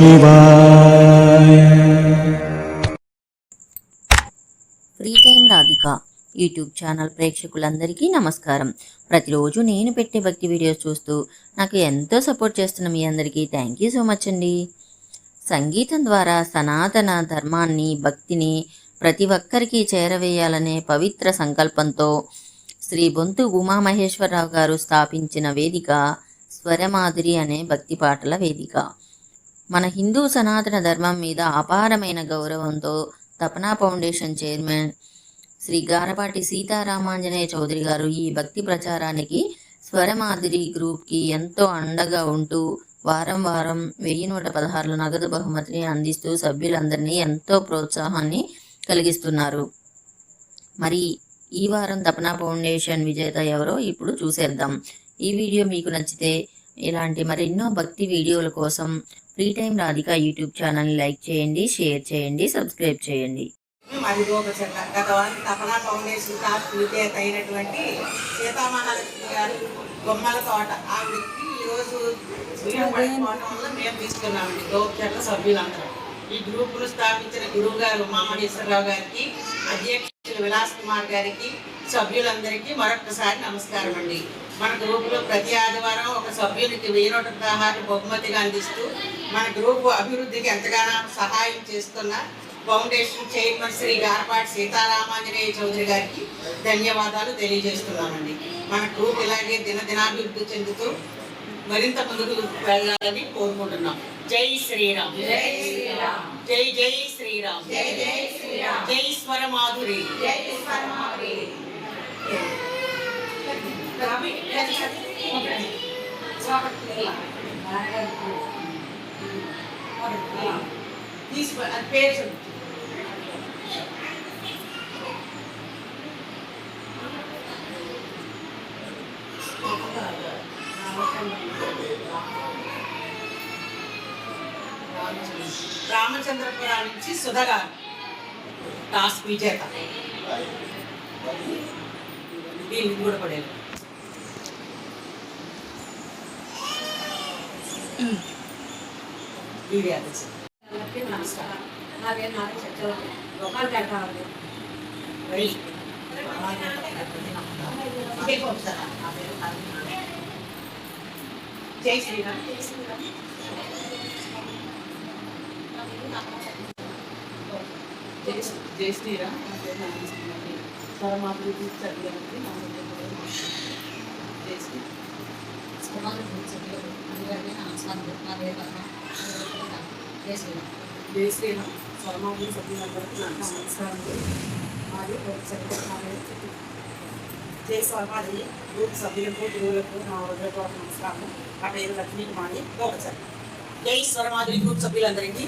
శివాయ. Free time Radhika YouTube channel ప్రేక్షకులందరికీ నమస్కారం. ప్రతిరోజు నేను పెట్టే భక్తి వీడియోస్ చూస్తూ నాకు ఎంతో సపోర్ట్ చేస్తున్న మీ అందరికీ థ్యాంక్ యూ సో మచ్ అండి. సంగీతం ద్వారా సనాతన ధర్మాన్ని, భక్తిని ప్రతి ఒక్కరికి చేరవేయాలనే పవిత్ర సంకల్పంతో శ్రీ బొంతు ఉమామహేశ్వరరావు గారు స్థాపించిన వేదిక స్వరమాధురి అనే భక్తి పాటల వేదిక. మన హిందూ సనాతన ధర్మం మీద అపారమైన గౌరవంతో తపనా ఫౌండేషన్ చైర్మన్ శ్రీ గారపాటి సీతారామాంజనేయ చౌదరి గారు ఈ భక్తి ప్రచారానికి స్వరమాధురి గ్రూప్కి ఎంతో అండగా ఉంటూ వారం వారం 1116 నగదు బహుమతిని అందిస్తూ సభ్యులందరినీ ఎంతో ప్రోత్సాహాన్ని కలిగిస్తున్నారు. మరి ఈ వారం తపనా ఫౌండేషన్ విజేత ఎవరో ఇప్పుడు చూసేద్దాం. ఈ వీడియో మీకు నచ్చితే ఇలాంటి మరెన్నో భక్తి వీడియోల కోసం ఫ్రీ టైం రాధిక యూట్యూబ్ ఛానల్ని లైక్ చేయండి, షేర్ చేయండి, సబ్స్క్రైబ్ చేయండి. మరి ఒక గత వారం తపనా ఫౌండేషన్ టాప్ విజేత అయినటువంటి సీతామహాలక్ష్మి గారు బొమ్మల తోట ఆవిడకి ఈరోజు వీడియో పడిపోవడం వల్ల మేము తీసుకున్నామండి. గోచర్ల సభ్యులందరూ ఈ గ్రూపును స్థాపించిన గురువు గారు ఉమామహేశ్వరరావు గారికి, అధ్యక్షులు విలాస్ కుమార్ గారికి, సభ్యులందరికీ మరొకసారి నమస్కారం అండి. మన గ్రూపులో ప్రతి ఆదివారం ఒక సభ్యునికి 1116 బహుమతిగా అందిస్తూ మన గ్రూపు అభివృద్ధికి ఎంతగానో సహాయం చేస్తున్న ఫౌండేషన్ చైర్మన్ శ్రీ గారపాటి సీతారామాంజనేయ చౌదరి గారికి ధన్యవాదాలు తెలియజేస్తున్నామండి. మన గ్రూప్ ఇలాగే దినదినాభివృద్ధి చెందుతూ మరింత ముందుకు వెళ్ళాలని కోరుకుంటున్నాం. జై శ్రీరామ్, జై శ్రీరామ్, జై జై శ్రీరామ్, జై జై శ్రీరామ్, జై స్వరమాధురి, జై స్వరమాధురి. పేరు రామచంద్రపురం నుంచి సుధగారు టాస్క్ విజేత. దీన్ని కూడా పడేది నమస్కారం. నా పేరు నారాయణ చక్రవర్తి, గోపాల్ కట్టాలి. జై శ్రీరామ్, జై శ్రీరామ్, జై శ్రీరామ్. స్వరమాధురి చదివానికి జై శ్రీరామ్, జై శ్రీరామ్. స్వరమాధురి సభ్యులందరికీ నమస్కారం. మాది జై స్వరమాధురి గ్రూప్ సభ్యులకు, గురువులకు నా హృదయపూర్వక నమస్కారం. ఆ పేరు లక్ష్మీ కుమారి గోపచారి. జై స్వరమాధురి గ్రూప్ సభ్యులందరికీ